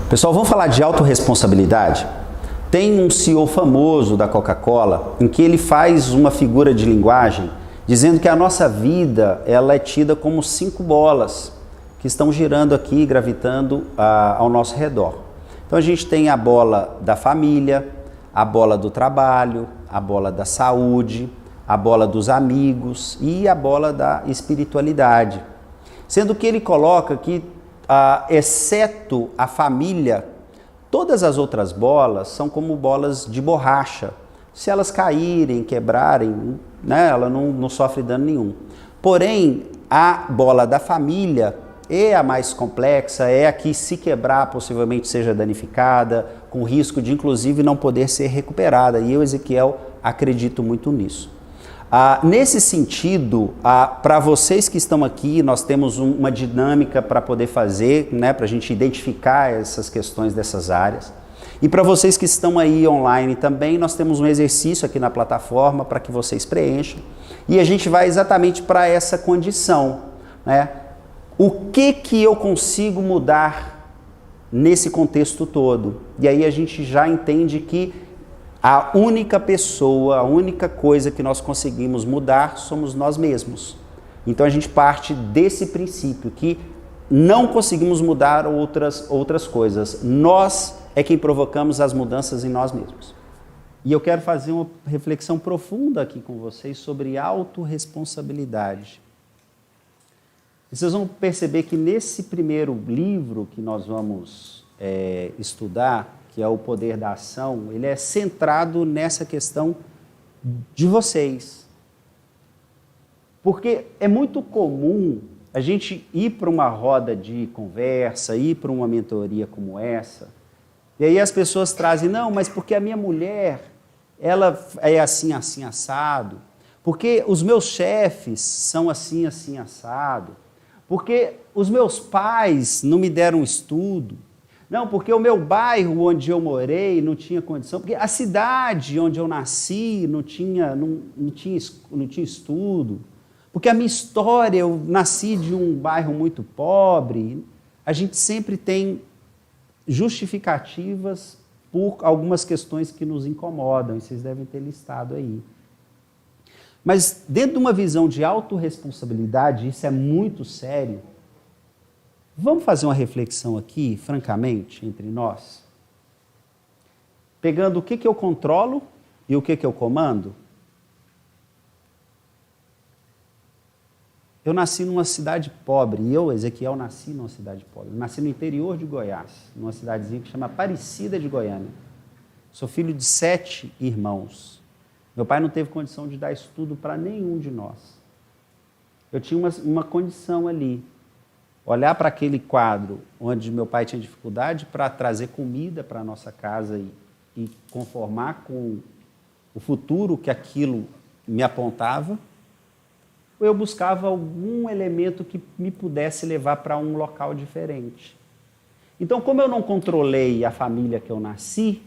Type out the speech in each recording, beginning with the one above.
Pessoal, vamos falar de autorresponsabilidade? Tem um CEO famoso da Coca-Cola em que ele faz uma figura de linguagem dizendo que a nossa vida ela é tida como 5 bolas que estão girando aqui, gravitando ao nosso redor. Então a gente tem a bola da família, a bola do trabalho, a bola da saúde, a bola dos amigos e a bola da espiritualidade. Sendo que ele coloca que, exceto a família, todas as outras bolas são como bolas de borracha. Se elas caírem, quebrarem, né, ela não sofre dano nenhum. Porém, a bola da família é a mais complexa, é a que se quebrar possivelmente seja danificada, com risco de inclusive não poder ser recuperada. E eu, Ezequiel, acredito muito nisso. Nesse sentido, para vocês que estão aqui, nós temos uma dinâmica para poder fazer, né, para a gente identificar essas questões dessas áreas. E para vocês que estão aí online também, nós temos um exercício aqui na plataforma para que vocês preencham. E a gente vai exatamente para essa condição, né? O que eu consigo mudar nesse contexto todo? E aí a gente já entende que a única pessoa, a única coisa que nós conseguimos mudar somos nós mesmos. Então a gente parte desse princípio que não conseguimos mudar outras coisas. Nós é quem provocamos as mudanças em nós mesmos. E eu quero fazer uma reflexão profunda aqui com vocês sobre autorresponsabilidade. Vocês vão perceber que nesse primeiro livro que nós vamos estudar, que é o Poder da Ação, ele é centrado nessa questão de vocês. Porque é muito comum a gente ir para uma roda de conversa, ir para uma mentoria como essa, e aí as pessoas trazem, não, mas porque a minha mulher, ela é assim, assim, assado, porque os meus chefes são assim, assim, assado, porque os meus pais não me deram estudo, não, porque o meu bairro onde eu morei não tinha condição, porque a cidade onde eu nasci não tinha estudo, porque a minha história, eu nasci de um bairro muito pobre. A gente sempre tem justificativas por algumas questões que nos incomodam, e vocês devem ter listado aí. Mas dentro de uma visão de autorresponsabilidade, isso é muito sério. Vamos fazer uma reflexão aqui, francamente, entre nós? Pegando o que eu controlo e o que eu comando. Eu nasci numa cidade pobre, e eu, Ezequiel, nasci numa cidade pobre. Eu nasci no interior de Goiás, numa cidadezinha que chama Aparecida de Goiânia. Sou filho de 7 irmãos. Meu pai não teve condição de dar estudo para nenhum de nós. Eu tinha uma condição ali. Olhar para aquele quadro onde meu pai tinha dificuldade para trazer comida para a nossa casa e conformar com o futuro que aquilo me apontava, ou eu buscava algum elemento que me pudesse levar para um local diferente. Então, como eu não controlei a família que eu nasci,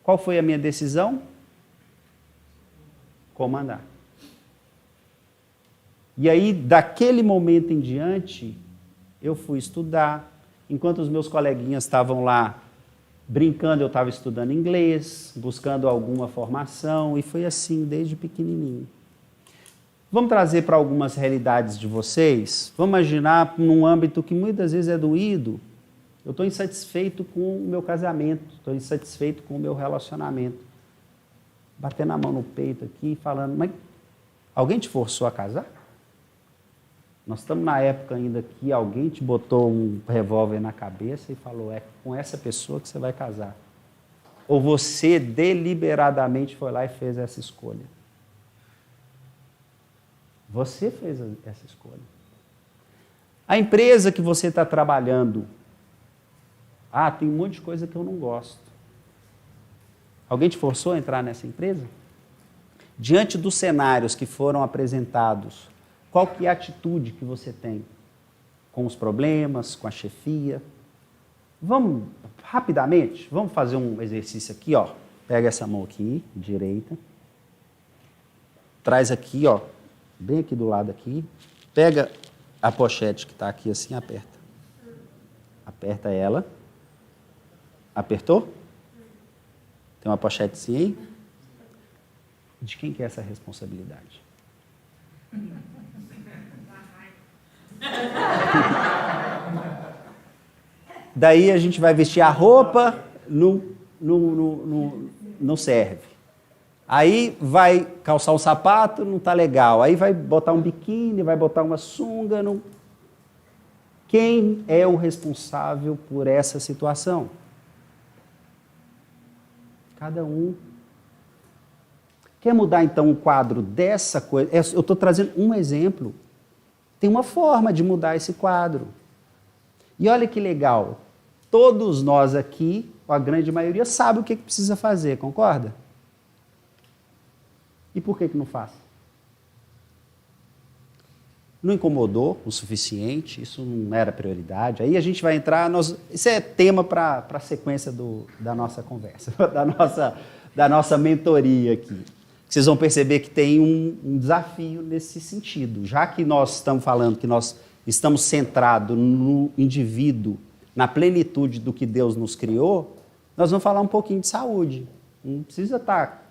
qual foi a minha decisão? Comandar. E aí, daquele momento em diante, eu fui estudar. Enquanto os meus coleguinhas estavam lá brincando, eu estava estudando inglês, buscando alguma formação, e foi assim desde pequenininho. Vamos trazer para algumas realidades de vocês? Vamos imaginar num âmbito que muitas vezes é doído. Eu estou insatisfeito com o meu casamento, estou insatisfeito com o meu relacionamento. Batendo a mão no peito aqui, falando, mas alguém te forçou a casar? Nós estamos na época ainda que alguém te botou um revólver na cabeça e falou, é com essa pessoa que você vai casar. Ou você deliberadamente foi lá e fez essa escolha. Você fez essa escolha. A empresa que você está trabalhando, tem um monte de coisa que eu não gosto. Alguém te forçou a entrar nessa empresa? Diante dos cenários que foram apresentados, qual que é a atitude que você tem com os problemas, com a chefia? Vamos, rapidamente, vamos fazer um exercício aqui, ó. Pega essa mão aqui, direita. Traz aqui, ó, bem aqui do lado aqui. Pega a pochete que está aqui assim, aperta. Aperta ela. Apertou? Tem uma pochetezinha aí? De quem que é essa responsabilidade? Daí a gente vai vestir a roupa, não serve. Aí vai calçar um sapato, não está legal. Aí vai botar um biquíni, vai botar uma sunga. Não... Quem é o responsável por essa situação? Cada um. Quer mudar então o quadro dessa coisa? Eu estou trazendo um exemplo. Tem uma forma de mudar esse quadro. E olha que legal. Todos nós aqui, a grande maioria, sabe o que precisa fazer, concorda? E por que não faz? Não incomodou o suficiente, isso não era prioridade. Aí a gente vai entrar, isso é tema para a sequência da nossa conversa, da nossa mentoria aqui. Vocês vão perceber que tem um desafio nesse sentido. Já que nós estamos falando que nós estamos centrados no indivíduo, na plenitude do que Deus nos criou, nós vamos falar um pouquinho de saúde. Não precisa estar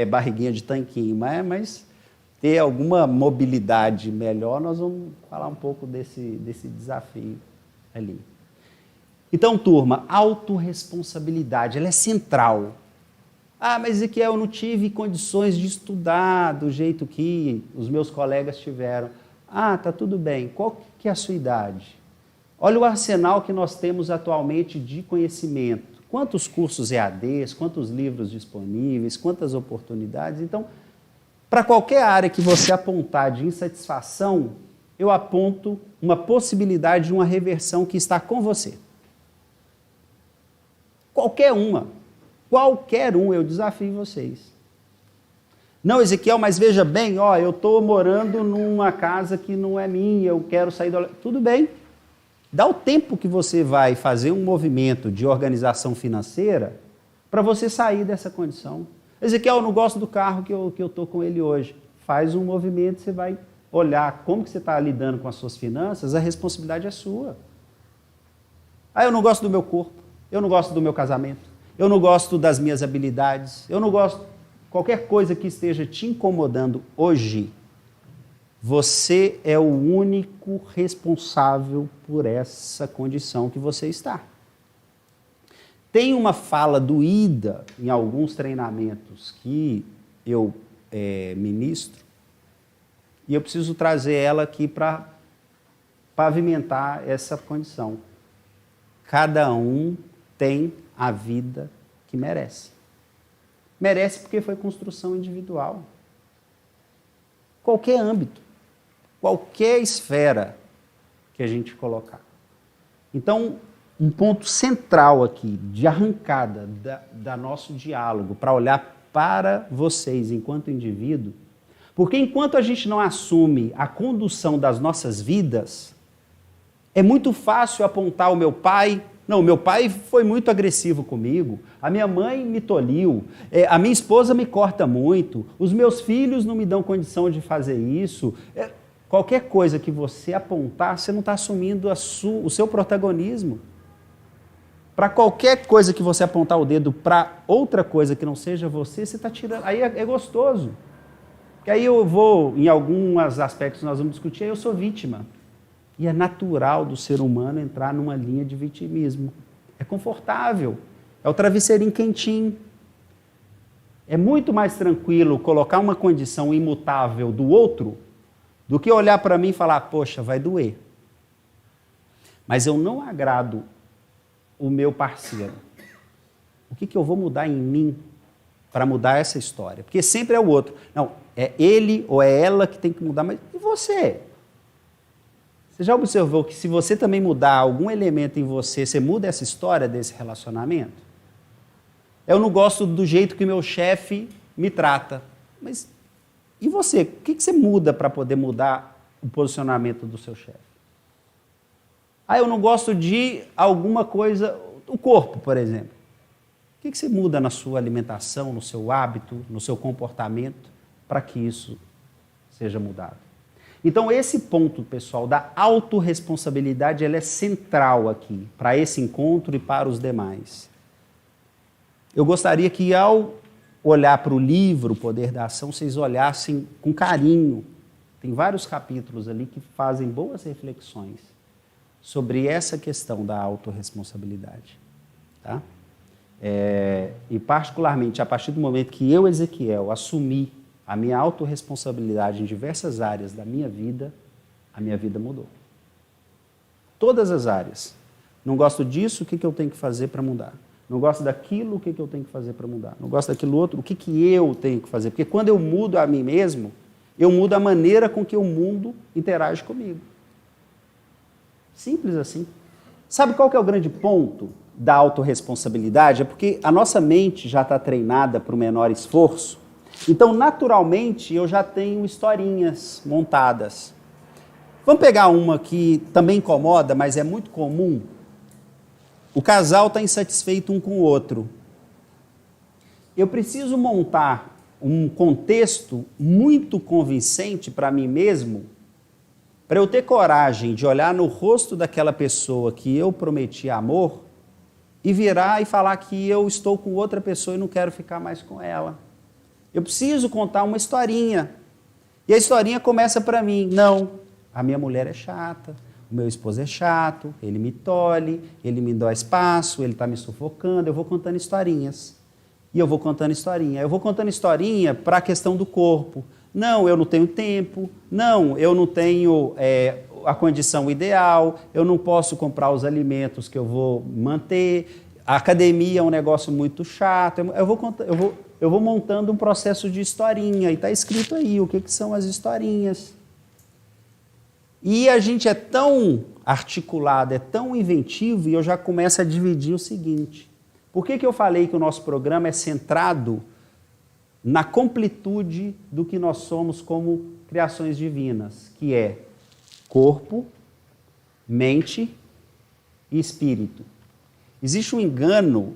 barriguinha de tanquinho, mas ter alguma mobilidade melhor, nós vamos falar um pouco desse desafio ali. Então, turma, autorresponsabilidade, ela é central. Ah, mas Ezequiel, eu não tive condições de estudar do jeito que os meus colegas tiveram. Ah, tá tudo bem. Qual que é a sua idade? Olha o arsenal que nós temos atualmente de conhecimento. Quantos cursos EADs, quantos livros disponíveis, quantas oportunidades. Então, para qualquer área que você apontar de insatisfação, eu aponto uma possibilidade de uma reversão que está com você. Qualquer um, eu desafio vocês. Não, Ezequiel, mas veja bem, eu estou morando numa casa que não é minha, eu quero sair da... Tudo bem. Dá o tempo que você vai fazer um movimento de organização financeira para você sair dessa condição. Ezequiel, eu não gosto do carro que eu estou com ele hoje. Faz um movimento, você vai olhar como que você está lidando com as suas finanças, a responsabilidade é sua. Ah, eu não gosto do meu corpo, eu não gosto do meu casamento, eu não gosto das minhas habilidades, eu não gosto... Qualquer coisa que esteja te incomodando hoje, você é o único responsável por essa condição que você está. Tem uma fala doída em alguns treinamentos que eu ministro, e eu preciso trazer ela aqui para pavimentar essa condição. Cada um tem a vida que merece. Merece porque foi construção individual. Qualquer âmbito, qualquer esfera que a gente colocar. Então, um ponto central aqui, de arrancada da nosso diálogo, para olhar para vocês enquanto indivíduo, porque enquanto a gente não assume a condução das nossas vidas, é muito fácil apontar o meu pai... Não, meu pai foi muito agressivo comigo, a minha mãe me toliu, a minha esposa me corta muito, os meus filhos não me dão condição de fazer isso. Qualquer coisa que você apontar, você não está assumindo o seu protagonismo. Para qualquer coisa que você apontar o dedo para outra coisa que não seja você, você está tirando. Aí é gostoso. Que aí eu vou, em alguns aspectos nós vamos discutir, aí eu sou vítima. E é natural do ser humano entrar numa linha de vitimismo. É confortável, é o travesseirinho quentinho. É muito mais tranquilo colocar uma condição imutável do outro do que olhar para mim e falar, poxa, vai doer. Mas eu não agrado o meu parceiro. O que eu vou mudar em mim para mudar essa história? Porque sempre é o outro. Não, é ele ou é ela que tem que mudar, mas e você? Você já observou que se você também mudar algum elemento em você, você muda essa história desse relacionamento? Eu não gosto do jeito que meu chefe me trata. Mas e você? O que você muda para poder mudar o posicionamento do seu chefe? Ah, eu não gosto de alguma coisa, o corpo, por exemplo. O que você muda na sua alimentação, no seu hábito, no seu comportamento, para que isso seja mudado? Então esse ponto, pessoal, da autorresponsabilidade, ela é central aqui, para esse encontro e para os demais. Eu gostaria que ao olhar para o livro, O Poder da Ação, vocês olhassem com carinho. Tem vários capítulos ali que fazem boas reflexões sobre essa questão da autorresponsabilidade. Tá? E particularmente, a partir do momento que eu, Ezequiel, assumi a minha autorresponsabilidade em diversas áreas da minha vida, a minha vida mudou. Todas as áreas. Não gosto disso, o que eu tenho que fazer para mudar? Não gosto daquilo, o que eu tenho que fazer para mudar? Não gosto daquilo outro, o que eu tenho que fazer? Porque quando eu mudo a mim mesmo, eu mudo a maneira com que o mundo interage comigo. Simples assim. Sabe qual que é o grande ponto da autorresponsabilidade? É porque a nossa mente já está treinada para o menor esforço. Então, naturalmente, eu já tenho historinhas montadas. Vamos pegar uma que também incomoda, mas é muito comum. O casal está insatisfeito um com o outro. Eu preciso montar um contexto muito convincente para mim mesmo, para eu ter coragem de olhar no rosto daquela pessoa que eu prometi amor e virar e falar que eu estou com outra pessoa e não quero ficar mais com ela. Eu preciso contar uma historinha. E a historinha começa para mim. Não, a minha mulher é chata, o meu esposo é chato, ele me tolhe, ele me dá espaço, ele está me sufocando. Eu vou contando historinhas. E eu vou contando historinha. Eu vou contando historinha para a questão do corpo. Não, eu não tenho tempo. Não, eu não tenho a condição ideal. Eu não posso comprar os alimentos que eu vou manter. A academia é um negócio muito chato. Eu vou montando um processo de historinha. E está escrito aí o que são as historinhas. E a gente é tão articulado, é tão inventivo, e eu já começo a dividir o seguinte. Por que eu falei que o nosso programa é centrado na completude do que nós somos como criações divinas, que é corpo, mente e espírito? Existe um engano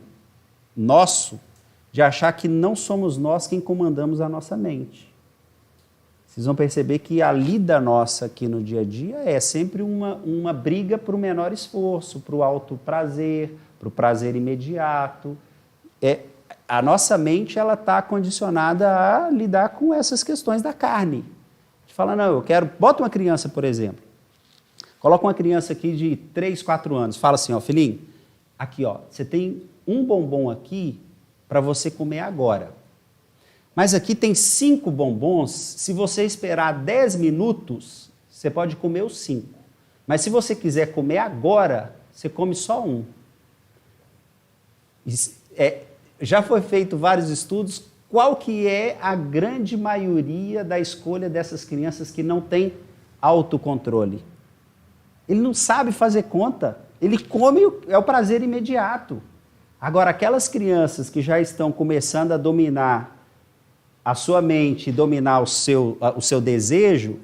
nosso de achar que não somos nós quem comandamos a nossa mente. Vocês vão perceber que a lida nossa aqui no dia a dia é sempre uma briga para o menor esforço, para o alto prazer, para o prazer imediato. A nossa mente está condicionada a lidar com essas questões da carne. A gente fala, não, eu quero... Bota uma criança, por exemplo. Coloca uma criança aqui de 3, 4 anos. Fala assim, ó, filhinho, aqui, ó, você tem um bombom aqui para você comer agora. Mas aqui tem 5 bombons, se você esperar 10 minutos, você pode comer os 5. Mas se você quiser comer agora, você come só um. Já foi feito vários estudos, qual que é a grande maioria da escolha dessas crianças que não tem autocontrole? Ele não sabe fazer conta, ele come, é o prazer imediato. Agora, aquelas crianças que já estão começando a dominar a sua mente, dominar o seu desejo...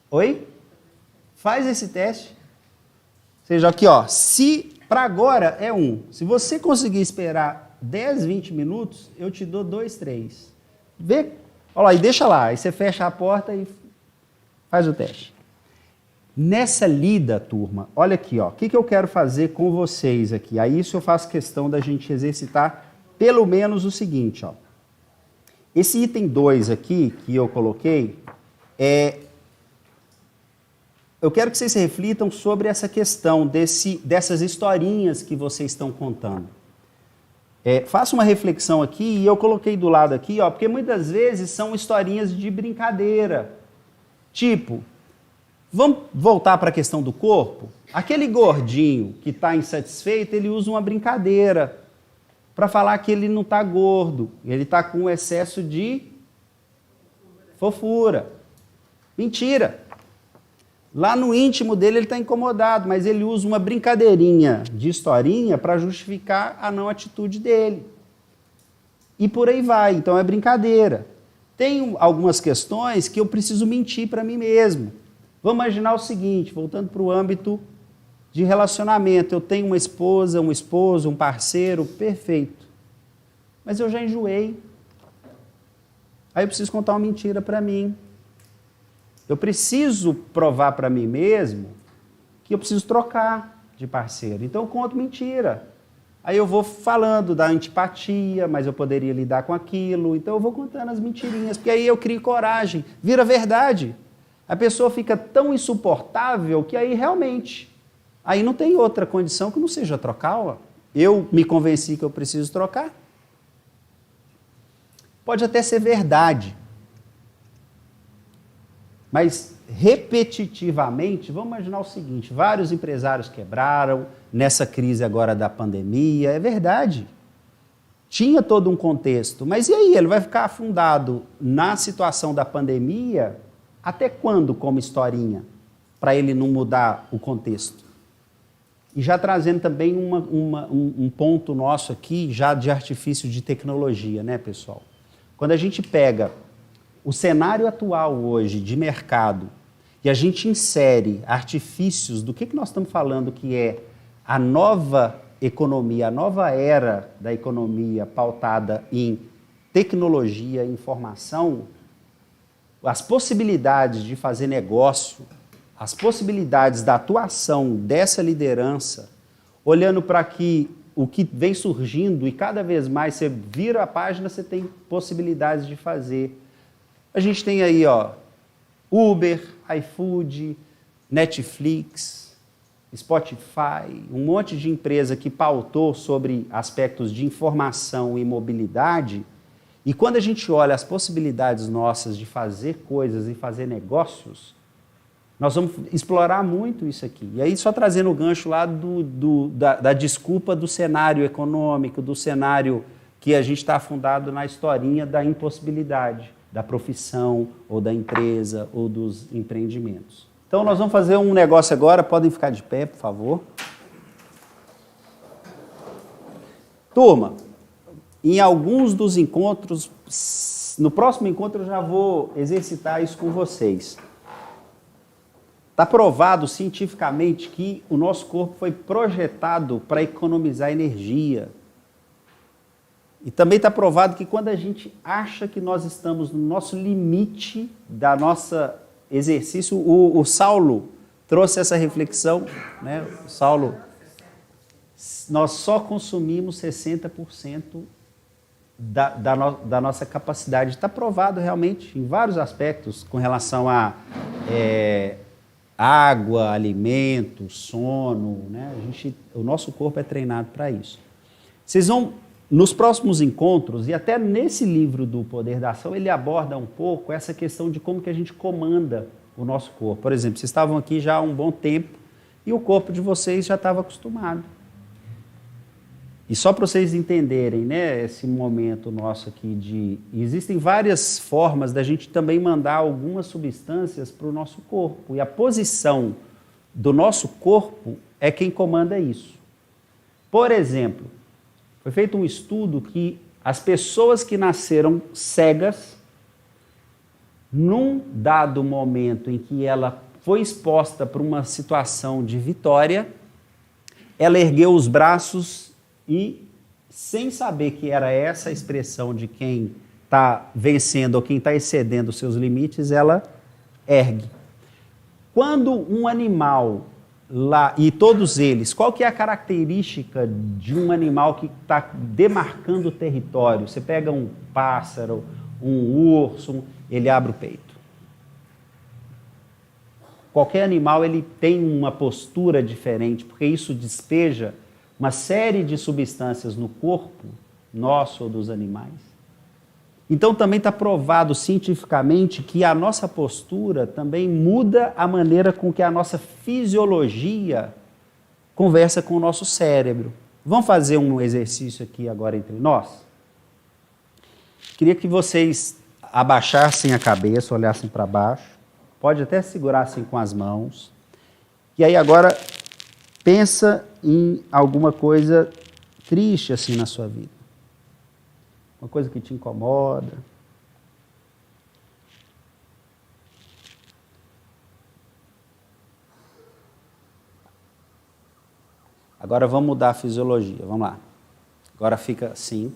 Oi? Faz esse teste. Ou seja, aqui, ó, se para agora é 1. Se você conseguir esperar 10, 20 minutos, eu te dou 2, 3. Vê? Olha lá, e deixa lá. Aí você fecha a porta e faz o teste. Nessa lida, turma, olha aqui, ó, o que eu quero fazer com vocês aqui? Aí isso eu faço questão da gente exercitar pelo menos o seguinte, ó. Esse item 2 aqui, que eu coloquei, eu quero que vocês reflitam sobre essa questão dessas historinhas que vocês estão contando. Faça uma reflexão aqui, e eu coloquei do lado aqui, ó, porque muitas vezes são historinhas de brincadeira. Tipo, vamos voltar para a questão do corpo? Aquele gordinho que está insatisfeito, ele usa uma brincadeira para falar que ele não está gordo, ele está com excesso de fofura. Mentira! Lá no íntimo dele ele está incomodado, mas ele usa uma brincadeirinha de historinha para justificar a não atitude dele. E por aí vai, então é brincadeira. Tem algumas questões que eu preciso mentir para mim mesmo. Vamos imaginar o seguinte, voltando para o âmbito de relacionamento. Eu tenho uma esposa, um esposo, um parceiro, perfeito. Mas eu já enjoei. Aí eu preciso contar uma mentira para mim. eu preciso provar para mim mesmo que eu preciso trocar de parceiro. Então eu conto mentira. Aí eu vou falando da antipatia, mas eu poderia lidar com aquilo. Então eu vou contando as mentirinhas, porque aí eu crio coragem, vira verdade. A pessoa fica tão insuportável que aí realmente, aí não tem outra condição que não seja trocar. Eu me convenci que eu preciso trocar. Pode até ser verdade, mas repetitivamente, vamos imaginar o seguinte, vários empresários quebraram nessa crise agora da pandemia, é verdade. Tinha todo um contexto, mas e aí? Ele vai ficar afundado na situação da pandemia até quando como historinha? Para ele não mudar o contexto. E já trazendo também um ponto nosso aqui, já de artifício de tecnologia, né, pessoal? Quando a gente pega o cenário atual hoje de mercado e a gente insere artifícios do que nós estamos falando que é a nova economia, a nova era da economia pautada em tecnologia e informação, as possibilidades de fazer negócio, as possibilidades da atuação dessa liderança, olhando para que o que vem surgindo e cada vez mais você vira a página, você tem possibilidades de fazer. A gente tem aí, Uber, iFood, Netflix, Spotify, um monte de empresa que pautou sobre aspectos de informação e mobilidade. E quando a gente olha as possibilidades nossas de fazer coisas e fazer negócios, nós vamos explorar muito isso aqui. E aí, só trazendo o gancho lá da desculpa do cenário econômico, do cenário que a gente está afundado na historinha da impossibilidade, da profissão, ou da empresa, ou dos empreendimentos. Então, nós vamos fazer um negócio agora. Podem ficar de pé, por favor. Turma, em alguns dos encontros, no próximo encontro eu já vou exercitar isso com vocês. Está provado cientificamente que o nosso corpo foi projetado para economizar energia. E também está provado que quando a gente acha que nós estamos no nosso limite da nossa exercício, o Saulo trouxe essa reflexão, né? O Saulo, nós só consumimos 60% da nossa capacidade. Está provado realmente em vários aspectos com relação a água, alimento, sono, né? O nosso corpo é treinado para isso. Vocês vão, nos próximos encontros, e até nesse livro do Poder da Ação, ele aborda um pouco essa questão de como que a gente comanda o nosso corpo. Por exemplo, vocês estavam aqui já há um bom tempo e o corpo de vocês já estava acostumado. E só para vocês entenderem, né, esse momento nosso aqui existem várias formas da gente também mandar algumas substâncias para o nosso corpo. E a posição do nosso corpo é quem comanda isso. Por exemplo, foi feito um estudo que as pessoas que nasceram cegas, num dado momento em que ela foi exposta para uma situação de vitória, ela ergueu os braços e, sem saber que era essa a expressão de quem está vencendo ou quem está excedendo os seus limites, ela ergue. Quando um animal lá, e todos eles, qual que é a característica de um animal que está demarcando o território? Você pega um pássaro, um urso, ele abre o peito. Qualquer animal ele tem uma postura diferente, porque isso despeja uma série de substâncias no corpo nosso ou dos animais. Então também está provado cientificamente que a nossa postura também muda a maneira com que a nossa fisiologia conversa com o nosso cérebro. Vamos fazer um exercício aqui agora entre nós? Queria que vocês abaixassem a cabeça, olhassem para baixo. Pode até segurar assim com as mãos. E aí agora pensa em alguma coisa triste assim na sua vida. Uma coisa que te incomoda. Agora vamos mudar a fisiologia, vamos lá. Agora fica assim.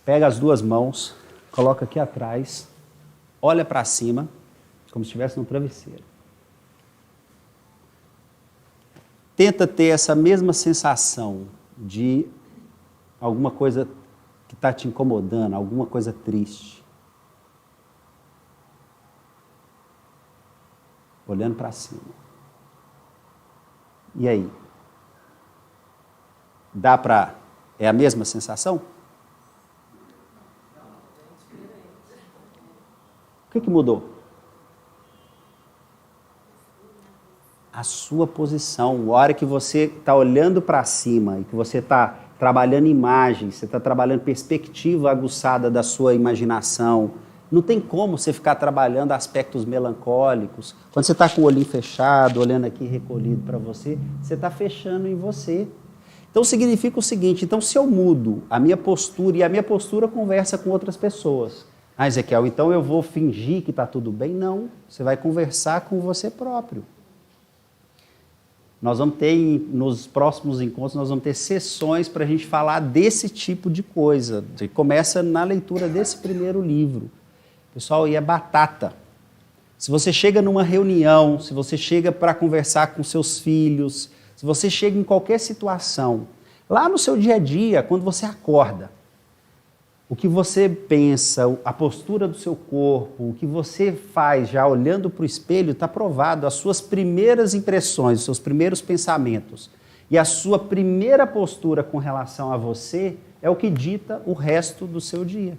Pega as duas mãos, coloca aqui atrás, olha para cima, como se estivesse no travesseiro. Tenta ter essa mesma sensação de alguma coisa que está te incomodando, alguma coisa triste. Olhando para cima. E aí? Dá para... É a mesma sensação? O que mudou? A sua posição. A hora que você está olhando para cima e que você está trabalhando imagens, você está trabalhando perspectiva aguçada da sua imaginação, não tem como você ficar trabalhando aspectos melancólicos. Quando você está com o olhinho fechado, olhando aqui recolhido para você, você está fechando em você. Então significa o seguinte, então se eu mudo a minha postura, e a minha postura conversa com outras pessoas. Ah, Ezequiel, então eu vou fingir que está tudo bem? Não, você vai conversar com você próprio. Nós vamos ter, nos próximos encontros, nós vamos ter sessões para a gente falar desse tipo de coisa. Começa na leitura desse primeiro livro. Pessoal, e é batata. Se você chega numa reunião, se você chega para conversar com seus filhos, se você chega em qualquer situação, lá no seu dia a dia, quando você acorda, o que você pensa, a postura do seu corpo, o que você faz já olhando para o espelho, está provado. As suas primeiras impressões, os seus primeiros pensamentos e a sua primeira postura com relação a você é o que dita o resto do seu dia.